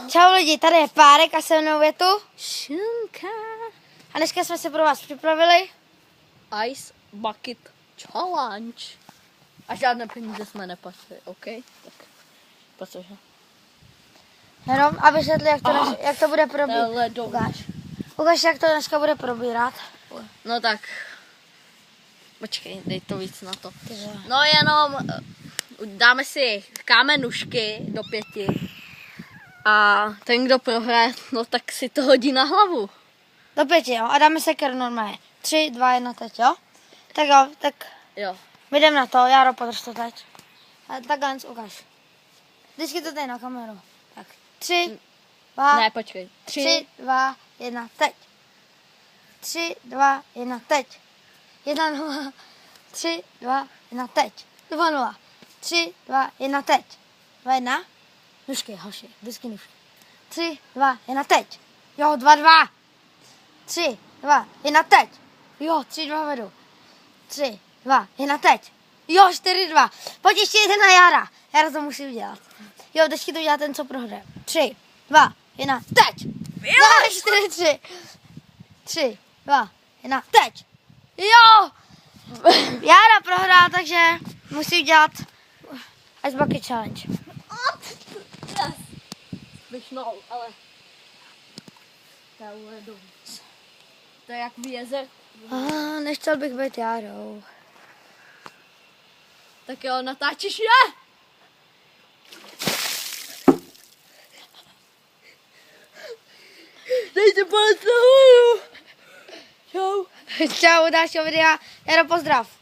Čau lidi, tady je Párek a se mnou je tu Šunka. a dneska jsme si pro vás připravili Ice Bucket Challenge. A žádné peníze jsme nepatřili, OK? Tak, protože... jenom, aby vysvětli, jak to bude probírat. Ukáž, jak to dneska bude probírat. No tak, počkej, dej to víc na to. No jenom dáme si kámenušky do 5 a ten, kdo prohraje, no tak si to hodí na hlavu. Do 5, jo, a dáme sekeru normálně. 3, 2, 1, teď, jo? Tak jo, tak Jo. my jdem na to, Jaro, podrž to teď. A takhle ukáž. Vždycky to tady na kameru. Tak, 3, 2, Ne, počkej. 3, 2, 1, teď. 3, 2, 1, teď. 1, 0. 3, 2, 1, teď. 2, 0. 3, 2, 1, teď. 2, 1. Nůžky, hoši, vždycky nůžky. 3, 2, 1, teď. Jo, 2, 2. 3, 2, 1, teď. Jo, 3, 2 vedu. 3, 2, 1, teď. Jo, 4, 2. Pojď ještě jeden na Jara. Jara to musí udělat. Jo, vždycky to udělá ten, co prohraje. 3, 2, 1, teď. Jo, 4, 3. 3, 2, 1, teď. Jo! Jara prohrál, takže musí udělat Ice Bucket Challenge. Vyšnou, ale... To je jak v jezer. Nechtěl bych být Jarou. Tak jo, natáčíš je! Dejte palec nahoru! Čau. Čau, dalšího videa. Jaro, pozdrav.